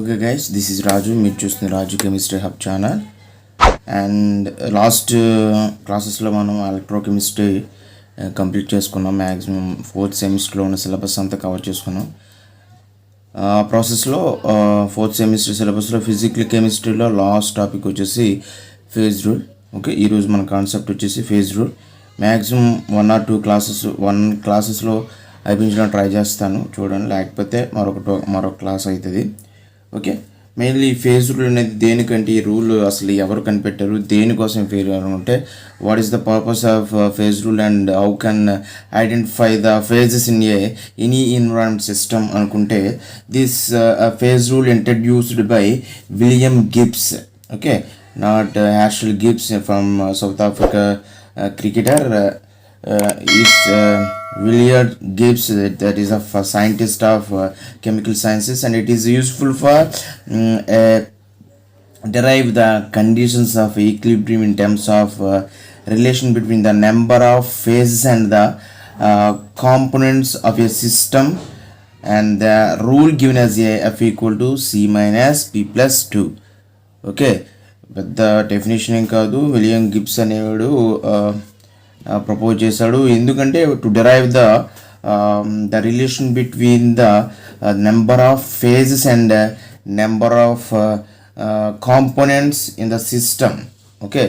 Okay guys, this is Raju. మీరు చూస్తున్న Raju chemistry hub channel. And last క్లాసెస్లో మనం ఎలక్ట్రోకెమిస్ట్రీ కంప్లీట్ చేసుకున్నాం. మ్యాక్సిమం 4th సెమిస్టర్లో ఉన్న సిలబస్ అంతా కవర్ చేసుకున్నాం. ప్రాసెస్లో 4th సెమిస్టర్ సిలబస్లో ఫిజికల్ కెమిస్ట్రీలో లాస్ట్ టాపిక్ వచ్చేసి ఫేజ్ రూల్. ఓకే, ఈరోజు మన కాన్సెప్ట్ వచ్చేసి ఫేజ్ రూల్. మ్యాక్సిమం 1 or 2 క్లాసెస్లో అయిపించడం ట్రై చేస్తాను, చూడండి. లేకపోతే మరొక క్లాస్ అవుతుంది. ఓకే, మెయిన్లీ ఫేజ్ రూల్ అనేది దేనికంటే, ఈ రూల్ అసలు ఎవరు కనిపెట్టారు, దేనికోసం ఫెయిల్ అంటే what is the purpose of phase rule and how can identify the phases in any environment system అనుకుంటే, this phase rule introduced by William Gibbs. Okay, not Herschelle Gibbs from South Africa cricketer. Is William Gibbs, that is a scientist of chemical sciences, and it is useful for derive the conditions of equilibrium in terms of relation between the number of phases and the components of a system, and the rule given as F equal to C minus P plus 2. Okay, పెద్ద definition ఏం కాదు, William Gibbs అనేవాడు propose చేశాడు. ఎందుకంటే to derive the relation between the number of phases and number of components in the system. Okay,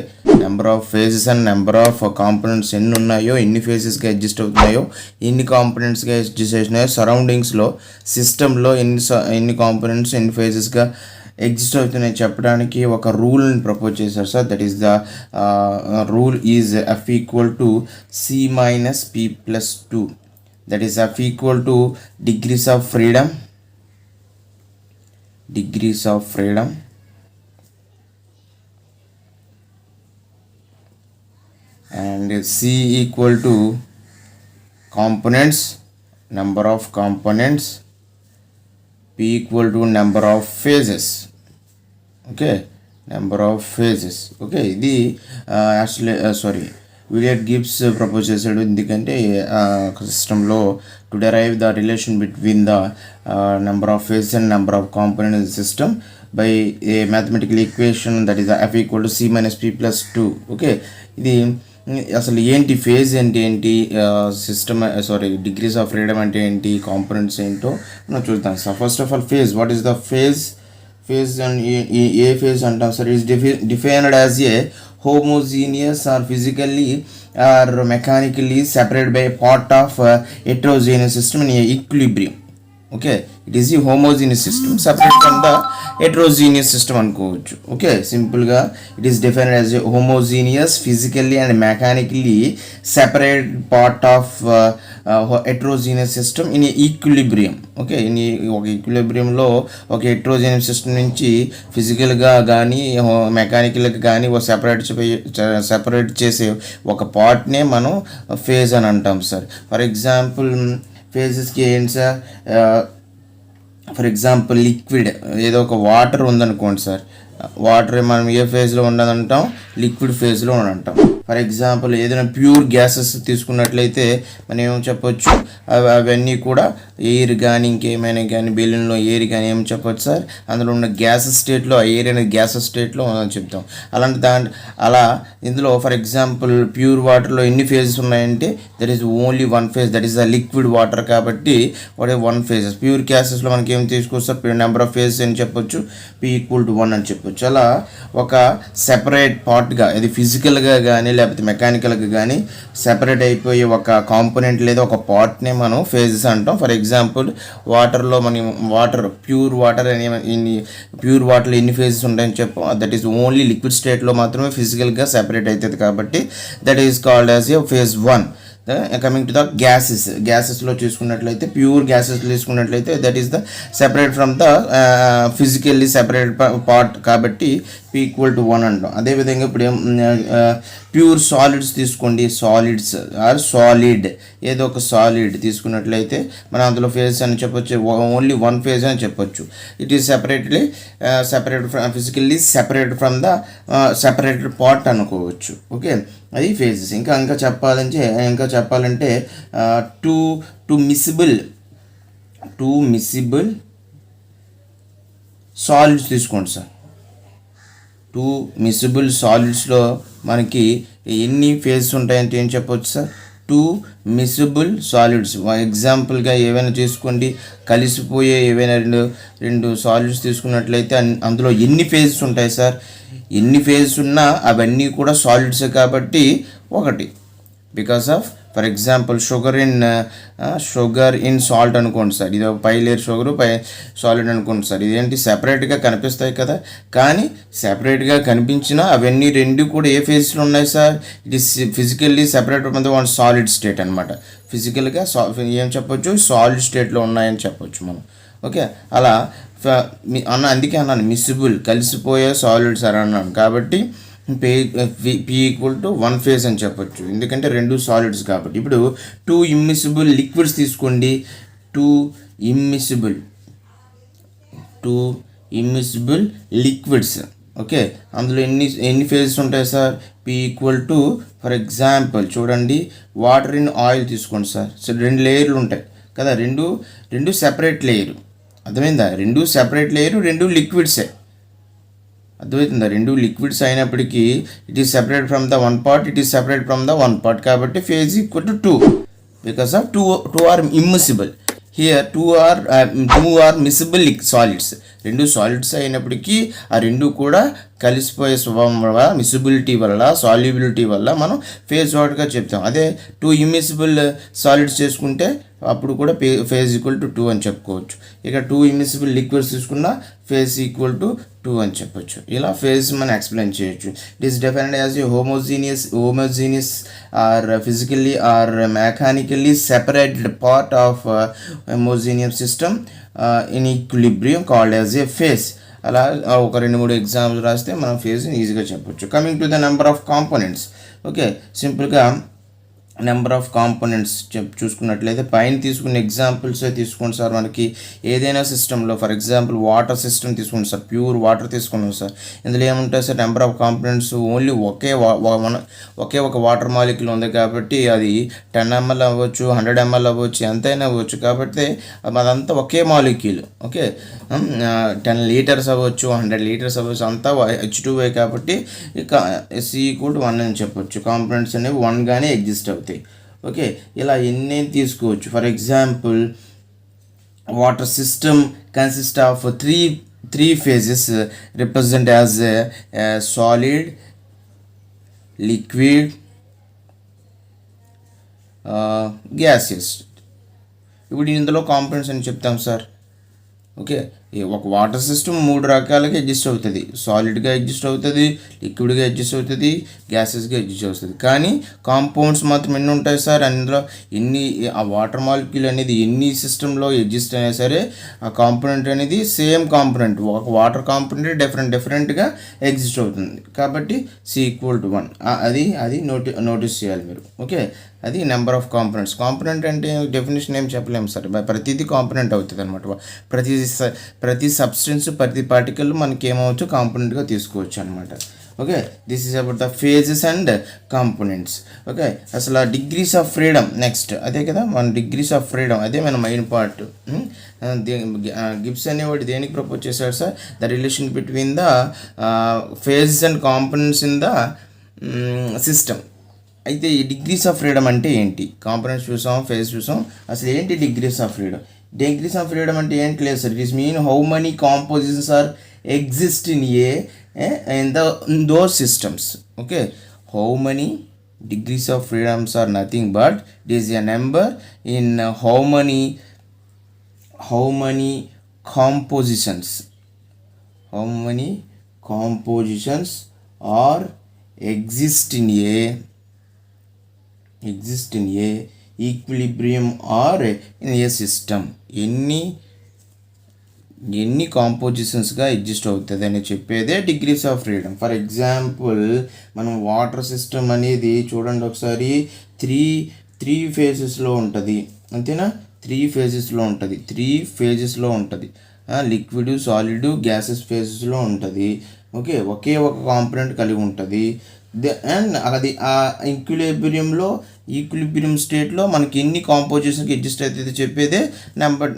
number of phases and number of components ఎన్ని ఉన్నాయో, ఎన్ని ఫేజెస్గా adjust అవుతున్నాయో, ఎన్ని కాంపోనెంట్స్గా అడ్జస్ట్ చేసినాయో, సరౌండింగ్స్లో సిస్టంలో ఎన్ని కాంపోనెంట్స్ ఎన్ని ఫేజెస్గా ఎగ్జిస్ట్ అవుతున్నాయి చెప్పడానికి ఒక రూల్ని ప్రపోజ్ చేశారు sir. That is the rule is F equal to C minus P plus 2. That is F equal to degrees of freedom and C equal to components, number of components, P equal to number of phases. Okay, number of phases. Okay, ఇది actually William Gibbs propose చేశాడు. ఎందుకంటే సిస్టంలో to derive the relation between the number of phases and number of component in the system by A mathematical equation, that is F equal to C minus P plus 2. Okay, ఇది అసలు ఏంటి phase అంటే ఏంటి, system degrees of freedom అంటే ఏంటి, components ఏంటో మనం చూద్దాం. So first of all phase, what is the phase and a phase అంటాం sir? Is defined as a homogeneous or physically or mechanically separated by a part of heterogeneous system in equilibrium. Okay, it is a homogeneous system separate from the heterogeneous system అనుకోవచ్చు. Okay, సింపుల్గా it is defined as a homogeneous physically and mechanically separate part of heterogeneous system in equilibrium. Okay, ఒక ఈక్విలిబ్రియంలో ఒక heterogeneous system నుంచి ఫిజికల్గా కానీ మెకానికల్గా కానీ separate చేసే ఒక పార్ట్నే మనం ఫేజ్ అని అంటాం సార్. ఫర్ ఎగ్జాంపుల్ ఫేజెస్కి ఏంటి సార్? ఫర్ ఎగ్జాంపుల్ లిక్విడ్, ఏదో ఒక వాటర్ ఉందనుకోండి సార్, వాటర్ మనం ఏ ఫేజ్లో ఉండదంటాం? లిక్విడ్ ఫేజ్లో అంటాం. ఫర్ ఎగ్జాంపుల్ ఏదైనా ప్యూర్ గ్యాసెస్ తీసుకున్నట్లయితే మనం ఏం చెప్పొచ్చు? అవన్నీ కూడా ఎయిర్ కానీ ఇంకేమైనా కానీ బెలూన్లో ఎయిర్ కానీ ఏం చెప్పొచ్చు సార్? అందులో ఉన్న గ్యాసెస్ స్టేట్లో ఎయిర్ అనేది గ్యాసెస్ స్టేట్లో ఉందని చెప్తాం. అలా ఇందులో ఫర్ ఎగ్జాంపుల్ ప్యూర్ వాటర్లో ఎన్ని ఫేజెస్ ఉన్నాయంటే that is only 1 phase, that is the liquid water. కాబట్టి వాట్ 1 ఫేజెస్. ప్యూర్ గ్యాసెస్లో మనకి ఏం తీసుకొస్తారు? నెంబర్ ఆఫ్ ఫేజెస్ అని చెప్పొచ్చు, P ఈక్వల్ టు 1 అని చెప్పొచ్చు. అలా ఒక సెపరేట్ పార్ట్గా, ఇది ఫిజికల్గా కానీ లేకపోతే మెకానికల్గా కానీ సెపరేట్ అయిపోయి ఒక కాంపోనెంట్ లేదా ఒక పార్ట్నే మనం ఫేజెస్ అంటాం. ఫర్ ఎగ్జాంపుల్ వాటర్లో మనం ప్యూర్ వాటర్లో ఎన్ని ఫేజెస్ ఉంటాయని చెప్పాం? దట్ ఈస్ ఓన్లీ లిక్విడ్ స్టేట్లో మాత్రమే ఫిజికల్గా సెపరేట్ అవుతుంది. కాబట్టి that is called as a phase 1. Coming to the గ్యాసెస్లో చూసుకున్నట్లయితే, ప్యూర్ గ్యాసెస్ తీసుకున్నట్లయితే that is the separate from the physically separate part, కాబట్టి P ఈక్వల్ టు 1 అంటాం. అదేవిధంగా ఇప్పుడు ప్యూర్ సాలిడ్స్ తీసుకోండి, సాలిడ్స్ ఆర్ సాలిడ్, ఏదో ఒక సాలిడ్ తీసుకున్నట్లయితే మనం అందులో ఫేజ్ అని చెప్పొచ్చు, ఓన్లీ 1 ఫేజ్ అని చెప్పొచ్చు. It is physically separate from the separated part అనుకోవచ్చు. ఓకే, అది ఫేజెస్. ఇంకా చెప్పాలంటే టూ మిసిబుల్ సాలిడ్స్ తీసుకోండి సార్. 2 మిసిబుల్ సాలిడ్స్లో మనకి ఎన్ని ఫేజెస్ ఉంటాయంటే ఏం చెప్పవచ్చు సార్? 2 miscible solids. ఎగ్జాంపుల్గా ఏవైనా తీసుకోండి, కలిసిపోయే ఏవైనా రెండు సాలిడ్స్ తీసుకున్నట్లయితే అందులో ఎన్ని ఫేజెస్ ఉంటాయి సార్? ఎన్ని ఫేజెస్ ఉన్నా అవన్నీ కూడా సాలిడ్సే కాబట్టి 1. Because of for example sugar in salt అనుకోండి సార్. ఇది పై లేయర్ షుగరు, పై సాలిడ్ అనుకోండి సార్. ఇదేంటి సెపరేట్గా కనిపిస్తాయి కదా, కానీ సెపరేట్గా కనిపించినా అవన్నీ రెండు కూడా ఏ ఫేజ్లో ఉన్నాయి sir? It is physically separate from the one solid state అనమాట. ఫిజికల్గా ఏం చెప్పొచ్చు? సాలిడ్ స్టేట్లో ఉన్నాయని చెప్పొచ్చు మనం. ఓకే, అలా అందుకే అన్నాను మిసిబుల్, కలిసిపోయే సాలిడ్స్ అని అన్నాను. కాబట్టి P ఈక్వల్ టు 1 ఫేజ్ అని చెప్పొచ్చు, ఎందుకంటే రెండు సాలిడ్స్ కాబట్టి. ఇప్పుడు 2 ఇమ్మిసిబుల్ లిక్విడ్స్ తీసుకోండి. 2 ఇమ్మిసిబుల్ లిక్విడ్స్. ఓకే, అందులో ఎన్ని ఫేజెస్ ఉంటాయి sir? P equal to for example చూడండి, వాటర్ ఇన్ ఆయిల్ తీసుకోండి సార్. సో 2 లేయర్లు ఉంటాయి కదా, రెండు సెపరేట్ లేయరు. అర్థమైందా? 2 సెపరేట్ లేయరు, 2 లిక్విడ్సే. అర్థమవుతుందా? 2 లిక్విడ్స్ అయినప్పటికీ it is separate from the 1 part, it is separate from the 1 part. కాబట్టి phase equal to 2 because of 2 are immiscible. Here 2 are miscible solids. 2 solids అయినప్పటికీ ఆ 2 కూడా కలిసిపోయే స్వభావం వల్ల, మిసిబిలిటీ వల్ల, సాల్యుబిలిటీ వల్ల మనం ఫేజ్ వాట్గా చెప్తాం. అదే 2 ఇమ్మిసిబుల్ సాలిడ్స్ చేసుకుంటే అప్పుడు కూడా ఫేజ్ ఈక్వల్ టు 2 అని చెప్పుకోవచ్చు. ఇక 2 ఇమ్మిసిబుల్ లిక్విడ్స్ తీసుకున్న ఫేజ్ ఈక్వల్ టు 2 అని చెప్పొచ్చు. ఇలా ఫేజ్ మనం ఎక్స్ప్లెయిన్ చేయొచ్చు. It is defined as a homogeneous or physically or mechanically separated part of homogeneous system in equilibrium called as a phase. అలా ఒక 2-3 ఎగ్జాంపుల్స్ రాస్తే మనం ఫేజ్ని ఈజీగా చెప్పొచ్చు. Coming to the number of components. Okay, సింపుల్గా నెంబర్ ఆఫ్ కాంపోనెంట్స్ చూసుకున్నట్లయితే పైన తీసుకున్న ఎగ్జాంపుల్సే తీసుకోండి సార్. మనకి ఏదైనా సిస్టంలో ఫర్ ఎగ్జాంపుల్ వాటర్ సిస్టమ్ తీసుకోండి సార్, ప్యూర్ వాటర్ తీసుకున్నాం సార్. ఇందులో ఏముంటాయి sir? Number of components only ఒకే ఒక వాటర్ మాలిక్యూల్ ఉంది కాబట్టి అది 10 ml అవ్వచ్చు, 100 ml అవ్వచ్చు, ఎంతైనా అవ్వచ్చు. కాబట్టి అదంతా ఒకే మాలిక్యూల్. ఓకే, 10 లీటర్స్ అవ్వచ్చు, 100 లీటర్స్ అవ్వచ్చు, అంతా H2O కాబట్టి ఇక C=1 అని చెప్పొచ్చు. కాంపోనెంట్స్ అనేవి 1గానే ఎగ్జిస్ట్ అవుతాయి. ఓకే, ఇలా ఎన్ని తీసుకోవచ్చు. For example water system consist of three phases represent as solid, liquid, gases. ఇప్పుడు ఇందులో కాంపోనెంట్స్ అని చెప్తాం సార్. ఓకే, ఒక వాటర్ సిస్టమ్ 3 రకాలుగా ఎగ్జిస్ట్ అవుతుంది. సాలిడ్గా ఎగ్జిస్ట్ అవుతుంది, లిక్విడ్గా ఎగ్జిస్ట్ అవుతుంది, గ్యాసెస్గా ఎగ్జిస్ట్ అవుతుంది. కానీ కాంపౌండ్స్ మాత్రం ఎన్ని ఉంటాయి సార్? అందులో ఆ వాటర్ మాలిక్యూల్ అనేది ఎన్ని సిస్టంలో ఎగ్జిస్ట్ అయినా సరే ఆ కాంపోనెంట్ అనేది సేమ్ కాంపోనెంట్, ఒక వాటర్ కాంపోనెంట్ డిఫరెంట్గా ఎగ్జిస్ట్ అవుతుంది. కాబట్టి C=1. అది నోటీస్ చేయాలి మీరు. ఓకే, అది నెంబర్ ఆఫ్ కాంపోనెంట్స్. కాంపోనెంట్ అంటే డెఫినేషన్ ఏం చెప్పలేము సార్, ప్రతిదీ కాంపోనెంట్ అవుతుంది అనమాట. ప్రతి సబ్స్టెన్స్, ప్రతి పార్టికల్ మనకి ఏమవచ్చు? కాంపోనెంట్గా తీసుకోవచ్చు అనమాట. Okay, this is about the phases and components. Okay, అసలు డిగ్రీస్ ఆఫ్ ఫ్రీడమ్ నెక్స్ట్ అదే కదా, మన డిగ్రీస్ ఆఫ్ ఫ్రీడమ్ అదే మన మెయిన్ పార్ట్. గిబ్స్ అనేవాడు దేనికి ప్రపోజ్ చేశాడు sir? The relation between the phases and components in the system. అయితే ఈ డిగ్రీస్ ఆఫ్ ఫ్రీడమ్ అంటే ఏంటి? కాంపోనెంట్స్ చూసాం, ఫేజ్ చూసాం, అసలు ఏంటి degrees of freedom? Degrees of freedom అంటే ఏంటి లేదు sir. It is mean how many compositions are exist in in those systems. Okay, how many degrees of freedoms are nothing but it is a number in how many compositions are exist in a equilibrium or in a system. ఎన్ని కాంపోజిషన్స్గా exist అవుతుంది అని చెప్పేదే degrees of freedom. For example మనం water system అనేది చూడండి ఒకసారి, three ఫేజెస్లో ఉంటుంది, అంతేనా? 3 ఫేజెస్లో ఉంటుంది. లిక్విడ్, సాలిడ్, గ్యాసెస్ ఫేజెస్లో ఉంటుంది. ఓకే, ఒకే ఒక కాంపోనెంట్ కలిగి ఉంటుంది. అండ్ అది ఆ ఈక్విలిబ్రియం స్టేట్లో మనకి ఎన్ని కాంపోజిషన్కి అడ్జస్ట్ అవుతుంది చెప్పేదే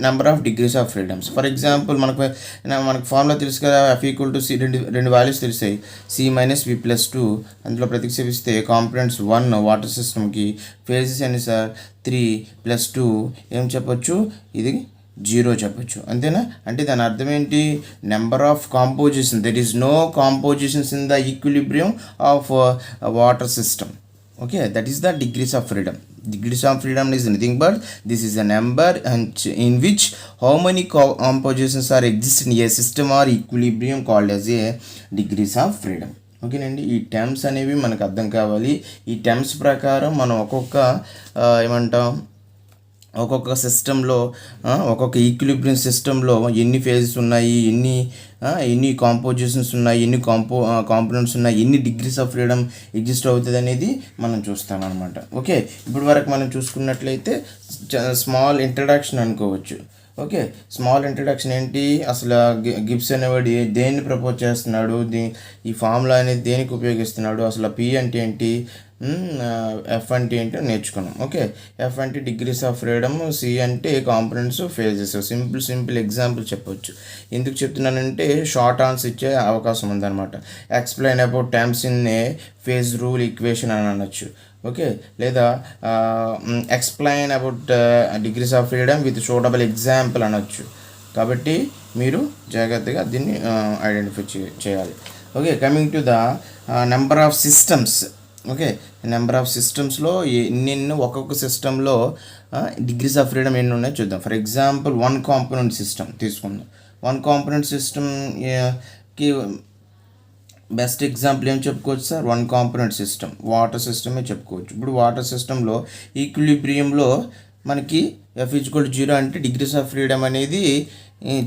number of degrees of freedoms. For example మనకు ఫార్ములా తెలుసు కదా, F ఈక్వల్ టు సి, రెండు వాల్యూస్ తెలుస్తాయి, C-V+2. అందులో ప్రతిక్షేపిస్తే కాంపోనెంట్స్ 1 వాటర్ సిస్టమ్కి, ఫేజెస్ అని సార్ 3+2 ఏం చెప్పొచ్చు, ఇది 0 చెప్పొచ్చు. అంతేనా? అంటే దాని అర్థం ఏంటి, number of composition, that is no compositions in the equilibrium of water system. Okay, that is the degrees of freedom. Degrees of freedom is nothing but this is a number and in which how many compositions are exist in a system or equilibrium called as a degrees of freedom. ఓకేనండి, ఈ terms అనేవి మనకు అర్థం కావాలి. ఈ terms ప్రకారం మనం ఒక్కొక్క సిస్టంలో, ఒక్కొక్క ఈక్విలిబ్రియం సిస్టంలో ఎన్ని ఫేజెస్ ఉన్నాయి, ఎన్ని కాంపోజిషన్స్ ఉన్నాయి, ఎన్ని కాంపోనెంట్స్ ఉన్నాయి, ఎన్ని డిగ్రీస్ ఆఫ్ ఫ్రీడమ్ ఎగ్జిస్ట్ అవుతుంది అనేది మనం చూస్తామన్నమాట. ఓకే, ఇప్పుడు వరకు మనం చూసుకున్నట్లయితే స్మాల్ ఇంట్రడక్షన్ అనుకోవచ్చు. ఓకే, స్మాల్ ఇంట్రడక్షన్ ఏంటి, అసలు గిబ్స్ అనేవాడు దేన్ని ప్రపోజ్ చేస్తున్నాడు, ఈ ఫార్ములా అనేది దేనికి ఉపయోగిస్తున్నాడు, అసలు P అంటే ఏంటి, F అంటే ఏంటో నేర్చుకున్నాం. ఓకే, F అంటే డిగ్రీస్ ఆఫ్ ఫ్రీడమ్, C అంటే కాంపోనెంట్స్, ఫేజెస్. సింపుల్ ఎగ్జాంపుల్ చెప్పొచ్చు. ఎందుకు చెప్తున్నానంటే షార్ట్ ఆన్సర్ ఇచ్చే అవకాశం ఉందన్నమాట. Explain about terms in a phase rule equation అని అనొచ్చు. ఓకే, లేదా explain about degrees of freedom with suitable example అనొచ్చు. కాబట్టి మీరు జాగ్రత్తగా దీన్ని ఐడెంటిఫై చేయాలి. Okay, coming to the number of systems. Okay, number of సిస్టమ్స్లో ఎన్ని ఒక్కొక్క సిస్టంలో డిగ్రీస్ ఆఫ్ ఫ్రీడమ్ ఎన్ని ఉన్నాయో చూద్దాం. ఫర్ ఎగ్జాంపుల్ 1 కాంపోనెంట్ సిస్టమ్ తీసుకుందాం. 1 కాంపోనెంట్ సిస్టమ్కి బెస్ట్ ఎగ్జాంపుల్ ఏం చెప్పుకోవచ్చు సార్, 1 కాంపోనెంట్ సిస్టమ్, వాటర్ సిస్టమే చెప్పుకోవచ్చు. ఇప్పుడు వాటర్ సిస్టంలో ఈక్విలిబ్రియంలో మనకి F=0 అంటే డిగ్రీస్ ఆఫ్ ఫ్రీడమ్ అనేది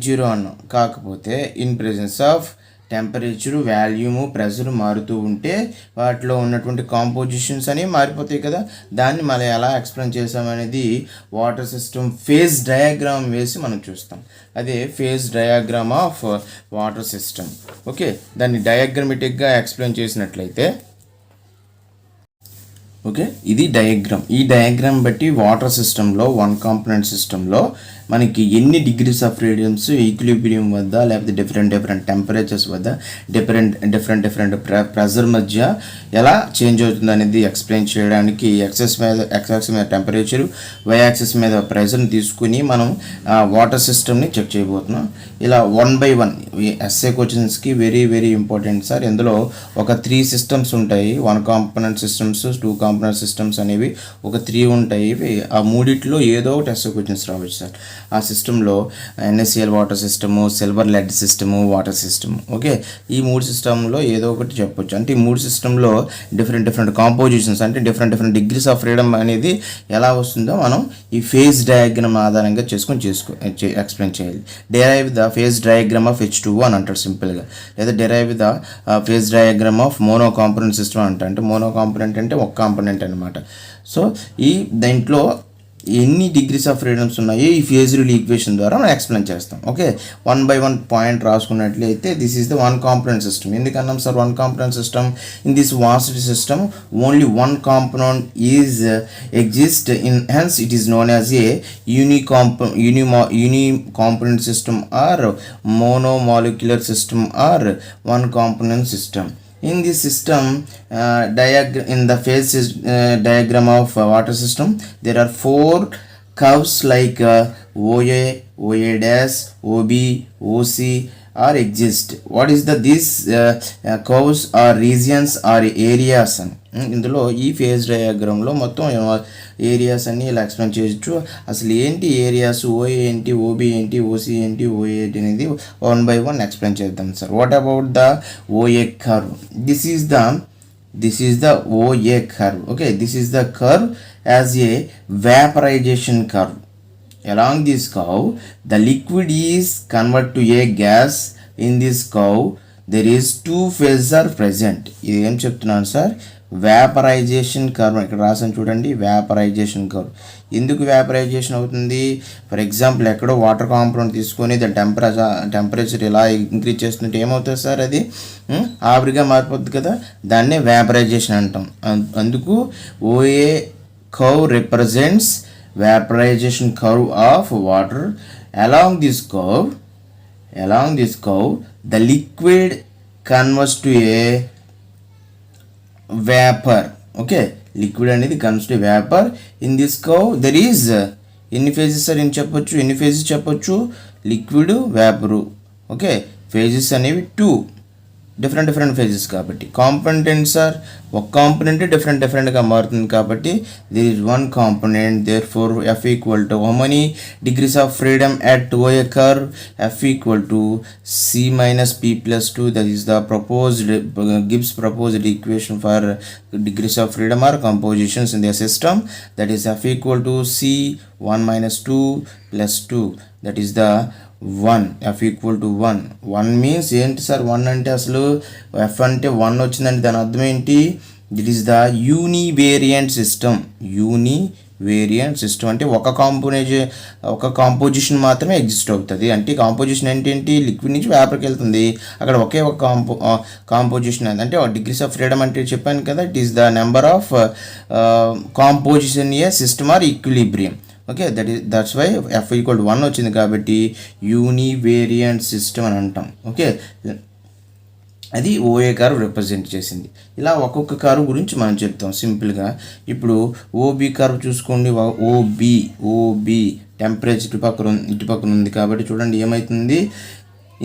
0 అన్నాం. కాకపోతే in presence of temperature, volume, pressure మారుతూ ఉంటే వాటిలో ఉన్నటువంటి కాంపోజిషన్స్ అనేవి మారిపోతాయి కదా. దాన్ని మనం ఎలా ఎక్స్ప్లెయిన్ చేసామనేది వాటర్ సిస్టమ్ ఫేజ్ డయాగ్రామ్ వేసి మనం చూస్తాం. అదే phase diagram of water system. Okay, దాన్ని డయాగ్రమెటిక్గా ఎక్స్ప్లెయిన్ చేసినట్లయితే, ఓకే, ఇది డయాగ్రామ్. ఈ డయాగ్రామ్ బట్టి వాటర్ సిస్టంలో 1 కాంపోనెంట్ సిస్టంలో మనకి ఎన్ని డిగ్రీస్ ఆఫ్ ఫ్రీడమ్స్ ఈక్విలిబ్రియం వద్ద, లేకపోతే డిఫరెంట్ టెంపరేచర్స్ వద్ద, డిఫరెంట్ ప్రెజర్ మధ్య ఎలా చేంజ్ అవుతుంది అనేది ఎక్స్ప్లెయిన్ చేయడానికి ఎక్సెస్ మీద టెంపరేచరు, వై యాక్సెస్ మీద ప్రెజర్ని తీసుకుని మనం వాటర్ సిస్టమ్ని చెక్ చేయబోతున్నాం. ఇలా 1 by 1 ఎస్ఏ క్వశ్చన్స్కి వెరీ ఇంపార్టెంట్ సార్. ఇందులో ఒక 3 సిస్టమ్స్ ఉంటాయి. 1 కాంపోనెంట్ సిస్టమ్స్, 2 కాంపోనెంట్ సిస్టమ్స్ అనేవి ఒక 3 ఉంటాయి. ఆ మూడిట్లో ఏదో ఒకటి ఎస్ఏ క్వశ్చన్స్ రావచ్చు సార్. ఆ సిస్టంలో NaCl water system, silver lead system, water system. Okay, ఈ 3 సిస్టంలో ఏదో ఒకటి చెప్పొచ్చు. అంటే ఈ 3 సిస్టంలో డిఫరెంట్ కాంపోజిషన్స్, అంటే డిఫరెంట్ డిగ్రీస్ ఆఫ్ ఫ్రీడమ్ అనేది ఎలా వస్తుందో మనం ఈ ఫేజ్ డయాగ్రామ్ ఆధారంగా ఎక్స్ప్లెయిన్ చేయాలి. Derive the phase diagram of H2O అని అంటారు సింపుల్గా, లేదా derive the phase diagram of mono component system అంటారు. అంటే మోనో కాంపోనెంట్ అంటే ఒక కాంపోనెంట్ అనమాట. సో ఈ దాంట్లో ఎన్ని డిగ్రీస్ ఆఫ్ ఫ్రీడమ్స్ ఉన్నాయో ఈ ఫేజ్ రూల్ ఈక్వేషన్ ద్వారా మనం ఎక్స్ప్లెయిన్ చేస్తాం. ఓకే, 1 by 1 పాయింట్ రాసుకున్నట్లయితే this is the 1 component system. ఎందుకన్నాం sir 1 component system? In this vast system only 1 component is exist in, hence it is known as a uni component system or monomolecular system or 1 component system. In this system, in the phase diagram of water system, there are 4 curves like OA, OA dash, OB, OC are exist. What is these curves or regions or areas? ఇందులో ఈ phase డయాగ్రామ్లో మొత్తం areas అన్నీ ఇలా explain చేయొచ్చు. అసలు ఏంటి areas, OA ఏంటి, OB ఏంటి, ఓసీ ఏంటి, ఓఏ ఏంటి అనేది 1 by 1 ఎక్స్ప్లెయిన్ చేద్దాం sir. What about the OA curve? This is the OA curve. Okay, this is the curve as a vaporization curve. Along this curve, the liquid is converted to a gas. In this curve, there is 2 phases are present. ఇది ఏం చెప్తున్నాను sir, vaporisation curve ఇక్కడ రాసాను చూడండి, vaporisation curve. ఎందుకు vaporisation అవుతుంది? For example ఎక్కడో water compound తీసుకొని దాని టెంపరేచర్ ఇలా ఇంక్రీజ్ చేస్తుంటే ఏమవుతుంది సార్, అది ఆవిరిగా మారిపోద్ది కదా, దాన్నే వ్యాపరైజేషన్ అంటాం. అందుకు OA curve represents vaporization curve of water. Along this curve the liquid converts to a vapor. Okay, liquid అనేది converts to vapor. In this curve there is ఎన్ని phases అని చెప్పొచ్చు, ఎన్ని phases చెప్పొచ్చు, liquid vapor. ఓకే, phases అనేవి 2 different phases కాబట్టి. Components are ఒక component డిఫరెంట్గా మారుతుంది కాబట్టి there is one component. Therefore F equal to how many degrees of freedom at O A curve, F equal to C minus P plus 2. That is the Gibbs proposed equation for degrees of freedom or compositions in the system. That is F equal to C 1 minus 2 plus 2. That is the 1. F equal to 1. 1 means ఏంటి sir, 1 అంటే అసలు F అంటే 1 వచ్చిందంటే దాని అర్థం ఏంటి? దిట్ is the యూనివేరియంట్ system. యూనివేరియంట్ system అంటే ఒక కాంపోజిషన్ మాత్రమే ఎగ్జిస్ట్ అవుతుంది. అంటే కాంపోజిషన్ ఏంటి, లిక్విడ్ నుంచి వేపర్కి వెళ్తుంది, అక్కడ ఒకే ఒక కాంపోజిషన్ అంటే డిగ్రీస్ ఆఫ్ ఫ్రీడమ్ అంటే చెప్పాను కదా, it is the number of composition a system or equilibrium. Okay, that's why F equal to 1 వచ్చింది కాబట్టి యూనివేరియంట్ సిస్టమ్ అని అంటాం. ఓకే, అది ఓఏ కర్వ్ రిప్రజెంట్ చేసింది. ఇలా ఒక్కొక్క కర్వ్ గురించి మనం చెప్తాం సింపుల్గా. ఇప్పుడు ఓబీ కర్వ్ చూసుకోండి. ఓబీ టెంపరేచర్ ఇటుపక్కన ఉంది కాబట్టి చూడండి ఏమవుతుంది.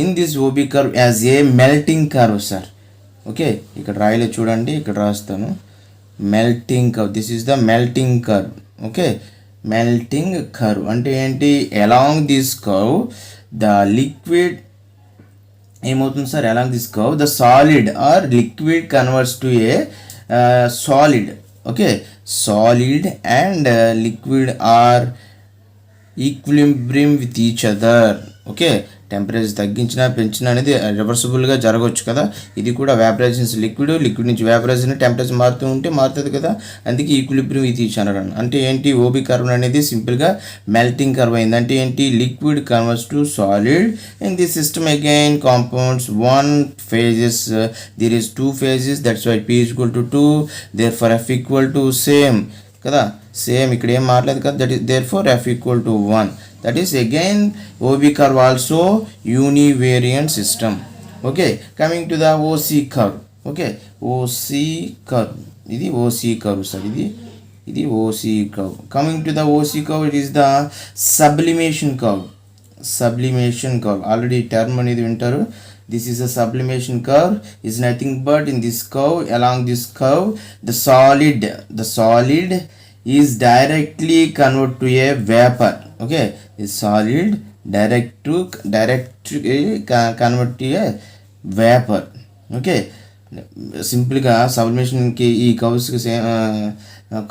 In this OB curve as a melting curve sir. Okay, ఇక్కడ రాయలేదు చూడండి, ఇక్కడ రాస్తాను melting curve. This is the melting curve. Okay, melting curve అంటే ఏంటి? Along this curve the liquid ఏమవుతుంది sir, along this curve the solid or liquid converts to a solid. Okay, solid and liquid are equilibrium with each other. Okay, temperature తగ్గించినా పెంచినా అనేది రివర్సిబుల్గా జరగవచ్చు కదా. ఇది కూడా vaporisation liquid నుంచి వ్యాపరైజేషన్ టెంపరేచర్ మారుతుంది కదా, అందుకే ఈక్విలిబ్రియం విత్ ఈచ్ అదర్. అంటే ఏంటి, ఓబీ కర్వ్ అనేది సింపుల్గా మెల్టింగ్ కర్వ్ అయింది. అంటే ఏంటి, liquid converts to solid in the system again compounds 1 phases. There is 2 phases, that's why P is equal to 2. Therefore F equal to same కదా, same ఇక్కడ ఏం మారలేదు కదా, that is therefore F equal to 1. That is again OB curve also univariant system. Okay, coming to the OC curve. Okay, OC curve. ఇది OC curve sir. ఇది OC curve. Coming to the OC curve, it is the sublimation curve. Sublimation curve. Already term అనేది వింటారు. This is a sublimation curve. Is nothing but in this curve, along this curve, the solid is directly converted to a vapor. Okay, the solid direct convert to a vapor. Okay, సింపుల్గా సబ్లిమేషన్కి ఈ కర్వ్స్కి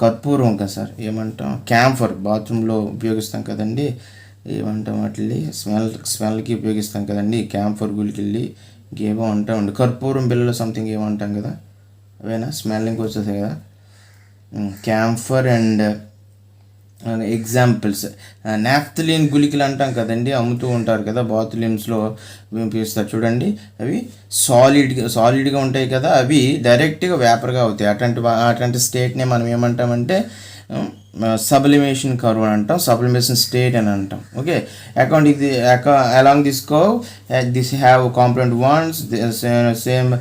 కర్పూరం కదా sir, ఏమంటాం, camphor బాత్రూంలో ఉపయోగిస్తాం కదండి, ఏమంటాం వాటిని స్మెల్కి ఉపయోగిస్తాం కదండి, క్యాంఫర్ గులికెళ్ళి ఇంకేమో అంటామండి, కర్పూరం బిళ్ళలో సంథింగ్ ఏమంటాం కదా, అవేనా స్మెల్లింగ్ వచ్చేది కదా, క్యాంఫర్ అండ్ ఎగ్జాంపుల్స్. నాఫ్థలిన్ గుళికలు అంటాం కదండి, అమ్ముతూ ఉంటారు కదా బాత్రూమ్స్లో ఉపయోగిస్తారు చూడండి, అవి సాలిడ్గా ఉంటాయి కదా, అవి డైరెక్ట్గా వేపర్గా అవుతాయి. అట్లాంటి స్టేట్ని మనం ఏమంటామంటే సబ్లిమేషన్ కర్వ్ అని అంటాం, సబ్లిమేషన్ స్టేట్ అని అంటాం. Okay, along this curve this have component 1, same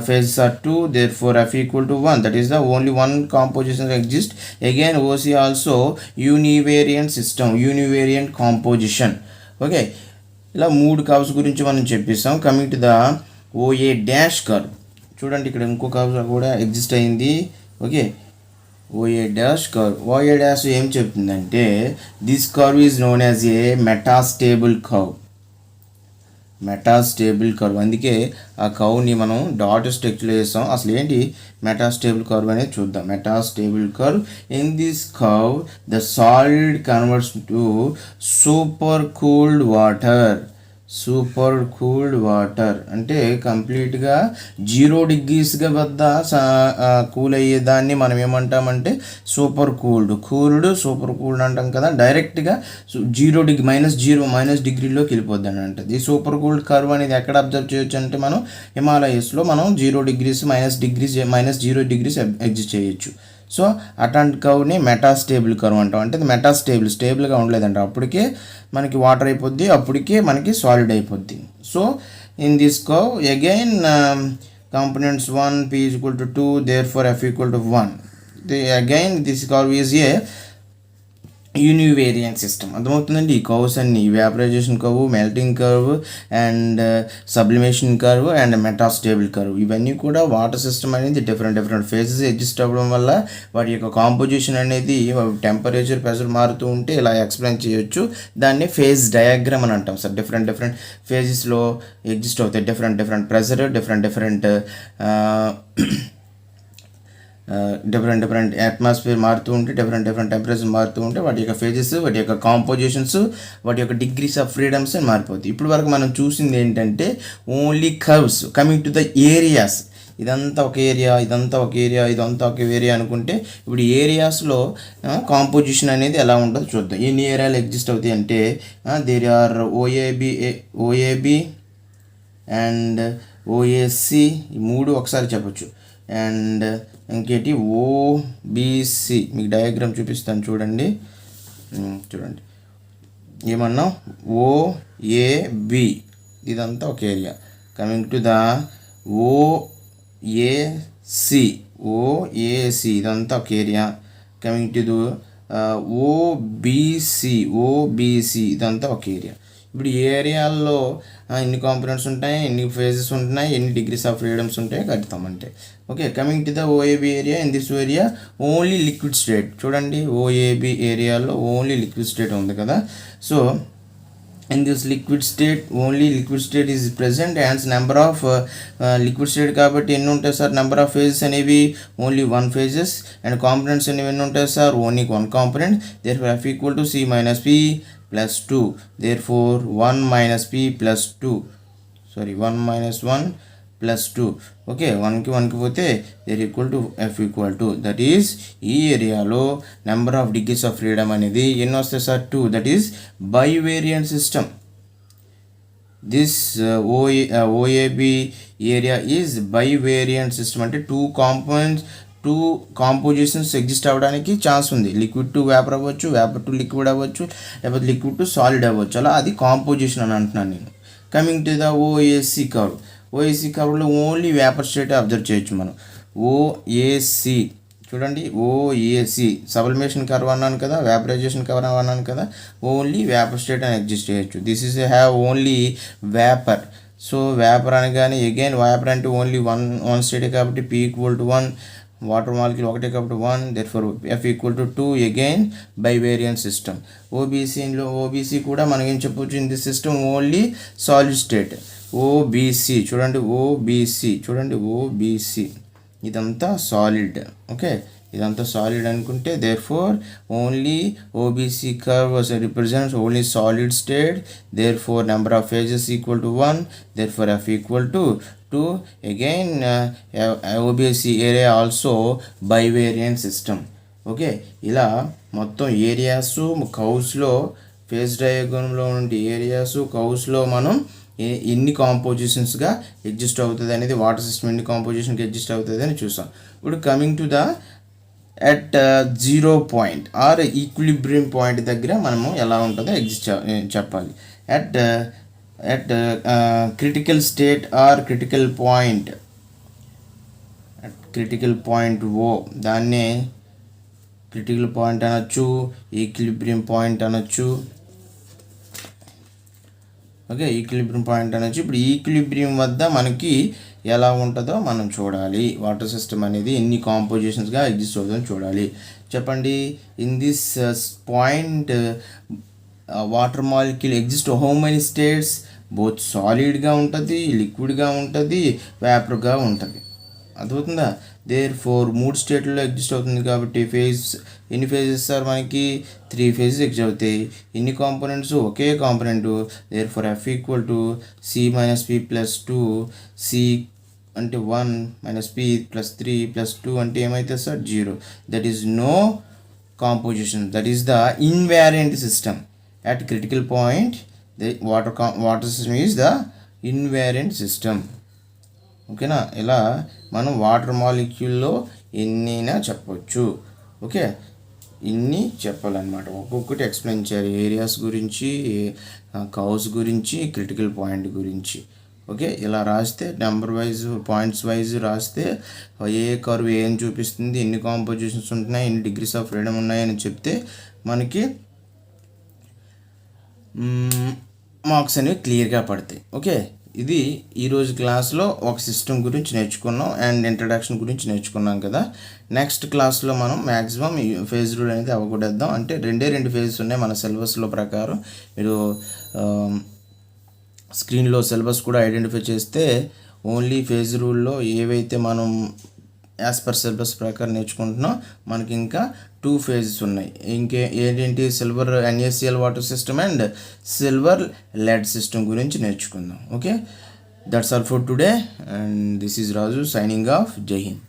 phases are 2, therefore F equal to 1. That is the only one composition exist. Again OC also univariant system, univariant composition. Okay, ఇలా 3 curves గురించి మనం చెప్పిస్తాం. Coming to the OA dash curve చూడండి, ఇక్కడ ఇంకో curve కూడా exist అయింది. Okay, OA dash curve. OA dash ఏం చెప్తుందంటే this curve is known as a metastable curve. Metastable curve, అందుకే ఆ కర్వ్ని మనం డాట్ స్ట్రక్చర్లో వేస్తాం. అసలు ఏంటి మెటాస్టేబుల్ కర్వ్ అనేది చూద్దాం. Metastable curve, in this curve the solid converts to super cooled water. Super cooled water అంటే కంప్లీట్గా 0 డిగ్రీస్గా వద్ద కూల్ అయ్యేదాన్ని మనం ఏమంటామంటే సూపర్ సూపర్ కూల్డ్ అంటాం కదా. డైరెక్ట్గా 0 మైనస్ డిగ్రీలోకి వెళ్ళిపోద్ది అని అంటది. ఈ సూపర్ కూల్డ్ కర్వ్ అనేది ఎక్కడ అబ్జర్వ్ చేయొచ్చు అంటే మనం హిమాలయస్లో మనం 0 డిగ్రీస్ మైనస్ 0 డిగ్రీస్ ఎగ్జిస్ట్ చేయొచ్చు. సో అట్లాంటి కర్వ్ని మెటాస్టేబుల్ కర్వ్ అంటాం. అంటే అది స్టేబుల్గా ఉండలేదంట, అప్పటికే మనకి వాటర్ అయిపోద్ది, అప్పటికే మనకి సాలిడ్ అయిపోద్ది. So in this curve again components 1 p equal to 2 therefore f equal to 1. Again this curve is a univariant system. అర్థమవుతుందండి. ఈ కర్వ్స్ అన్ని vaporization curve, melting curve and sublimation curve and metastable curve, ఇవన్నీ కూడా water system అనేది different phases exist అవ్వడం వల్ల వాటి యొక్క కాంపోజిషన్ అనేది టెంపరేచర్, ప్రెషర్ మారుతూ ఉంటే ఇలా ఎక్స్ప్లెయిన్ చేయొచ్చు. దాన్ని ఫేజ్ డయాగ్రామ్ అని అంటాం సార్. డిఫరెంట్ ఫేజెస్లో ఎగ్జిస్ట్ అవుతాయి. డిఫరెంట్ ప్రెషర్, డిఫరెంట్ అట్మాస్ఫియర్ మారుతూ ఉంటే, డిఫరెంట్ టెంపరేచర్ మారుతూ ఉంటే వాటి యొక్క ఫేజెస్, వాటి యొక్క కాంపోజిషన్స్, వాటి యొక్క డిగ్రీస్ ఆఫ్ ఫ్రీడమ్స్ అని మారిపోతాయి. ఇప్పుడు వరకు మనం చూసింది ఏంటంటే only curves. Coming to the areas, ఇదంతా ఒక ఏరియా అనుకుంటే ఇప్పుడు ఏరియాస్లో కాంపోజిషన్ అనేది ఎలా ఉంటుందో చూద్దాం. ఎన్ని ఏరియాలు ఎగ్జిస్ట్ అవుతాయి అంటే దేర్ ఆర్ ఓఏబి అండ్ ఓఏసి, ఈ 3 ఒకసారి చెప్పచ్చు. అండ్ ఇంకేంటి ఓబిసి, మీకు డయాగ్రామ్ చూపిస్తాను చూడండి. ఏమన్నా ఓఏబి, ఇదంతా ఒక ఏరియా. కమింగ్ టు ద ఓఏసి ఇదంతా ఒక area. Coming to the OBC ఇదంతా ఒక ఏరియా. ఇప్పుడు ఈ ఏరియాల్లో ఎన్ని కాంపోనెంట్స్ ఉంటాయి, ఎన్ని ఫేజెస్ ఉంటున్నాయి, ఎన్ని డిగ్రీస్ ఆఫ్ ఫ్రీడమ్స్ ఉంటాయో కడతామంటే. Okay, coming to the OAB area, in this area only liquid state. చూడండి, ఓఏబి ఏరియాలో ఓన్లీ లిక్విడ్ స్టేట్ ఉంది కదా. So in this liquid state is present and number of liquid state కాబట్టి ఎన్ని ఉంటాయి sir number of phases అనేవి only 1 phases and components అనేవి ఎన్ని ఉంటాయి sir only 1 component. therefore f equal to c minus p plus 2, therefore 1 minus p plus 2 1 minus 1 plus 2. Okay, 1కి పోతే there equal to F equal to, that is ఈ ఏరియాలో number of degrees of freedom అనేది ఎన్ని వస్తాయి sir 2. That is bivariant system. This OAB area is bivariant system. అంటే 2 compositions exist అవ్వడానికి chance ఉంది. లిక్విడ్ టు వేపర్ అవ్వచ్చు, వేపర్ టు లిక్విడ్ అవ్వచ్చు, లేకపోతే లిక్విడ్ టు సాలిడ్ అవ్వచ్చు. అలా అది కాంపోజిషన్ అని అంటున్నాను నేను. Coming to the OAC curve, OAC కర్వ్లో ఓన్లీ వేపర్ స్టేట్ అబ్జర్వ్ చేయొచ్చు మనం. ఓఏసి చూడండి, ఓఏసి సబ్లిమేషన్ కర్వ్ అన్నాను కదా, వేపరైజేషన్ కర్వ్ అన్నాను కదా, ఓన్లీ వేపర్ స్టేట్ అని ఎగ్జిస్ట్ చేయొచ్చు. This is have only vapour. So vapour అనగానే అగైన్ వేపర్ అంటే ఓన్లీ వన్ స్టేటే కాబట్టి p equal to 1, water molecule ఒకటే కాబట్టి 1, therefore f equal to 2, again bivariant system. OBC కూడా మనం ఏం చెప్పొచ్చు, in this system only solid state. OBC చూడండి, ఓబీసీ ఇదంతా సాలిడ్. ఓకే, ఇదంతా సాలిడ్ అనుకుంటే therefore only OBC curve represents only solid state. therefore number of phases equal to 1, therefore f equal to 2. Again OBC area also bivariant system. Okay, ఇలా మొత్తం areas కౌస్లో phase డయాగ్రామ్లో ఉండే areas కౌస్లో మనం ఎన్ని కాంపోజిషన్స్గా exist అవుతుంది అనేది, water system ఎన్ని కాంపోజిషన్కి exist అవుతుంది అని చూసాం. ఇప్పుడు coming to the at 0 point or equilibrium point దగ్గర మనము ఎలా ఉంటుందో ఎగ్జిస్ట్ చెప్పాలి. At critical state or critical point O, దాన్నే క్రిటికల్ పాయింట్ అనొచ్చు, ఈక్విలిబ్రియం పాయింట్ అనొచ్చు. ఓకే, ఈక్విలిబ్రియం పాయింట్ అనొచ్చు. ఇప్పుడు ఈక్విలిబ్రియం వద్ద మనకి ఎలా ఉంటుందో మనం చూడాలి. వాటర్ సిస్టమ్ అనేది ఎన్ని కాంపోజిషన్స్గా ఎగ్జిస్ట్ అవుతుందో చూడాలి. చెప్పండి, in this point water molecule exist how many states, both సాలిడ్గా ఉంటుంది, లిక్విడ్గా ఉంటుంది, వేపర్గా ఉంటుంది. అర్థమవుతుందా? దేర్ ఫోర్ 3 స్టేట్లో ఎగ్జిస్ట్ అవుతుంది కాబట్టి ఎన్ని ఫేజెస్ సార్ మనకి 3 ఫేజెస్ ఎగ్జిస్ట్ అవుతాయి. ఎన్ని కాంపోనెంట్స్? ఒకే component. Therefore F equal to C minus P plus 2, C అంటే 1 మైనస్ పి ప్లస్ 3 ప్లస్ 2 అంటే ఏమైతే sir 0. That is no composition. That is the invariant system. At critical point the water system is the invariant system. ఓకేనా? ఇలా మనం water మాలిక్యూల్లో ఎన్నైనా చెప్పవచ్చు. Okay, ఇన్ని చెప్పాలన్నమాట. ఒక్కొక్కటి ఎక్స్ప్లెయిన్ చేయాలి. ఏరియాస్ గురించి, కౌస్ గురించి, క్రిటికల్ పాయింట్ గురించి. ఓకే, ఇలా రాస్తే నెంబర్ వైజ్, పాయింట్స్ వైజ్ రాస్తే ఏ కర్వ్ ఏం చూపిస్తుంది, ఎన్ని కాంపోజిషన్స్ ఉంటున్నాయి, ఎన్ని డిగ్రీస్ ఆఫ్ ఫ్రీడమ్ ఉన్నాయని చెప్తే మనకి మార్క్స్ అనేవి క్లియర్గా పడతాయి. ఓకే, ఇది ఈరోజు క్లాస్లో ఒక సిస్టమ్ గురించి నేర్చుకున్నాం అండ్ ఇంట్రడక్షన్ గురించి నేర్చుకున్నాం కదా. నెక్స్ట్ క్లాస్లో మనం మ్యాక్సిమం ఫేజ్ రూల్ అనేది అవగొట్టేద్దాం. అంటే 2 ఫేజెస్ ఉన్నాయి మన సిలబస్లో ప్రకారం. మీరు స్క్రీన్లో సిలబస్ కూడా ఐడెంటిఫై చేస్తే ఓన్లీ ఫేజ్ రూల్లో ఏవైతే మనం యాజ్ పర్ సిలబస్ ప్రకారం నేర్చుకుంటున్నాం, మనకి ఇంకా 2 ఫేజెస్ ఉన్నాయి. ఏంటి? Silver NaCl water system and silver lead system గురించి నేర్చుకుందాం. Okay, that's all for today and this is Raju signing off. జై హింద్.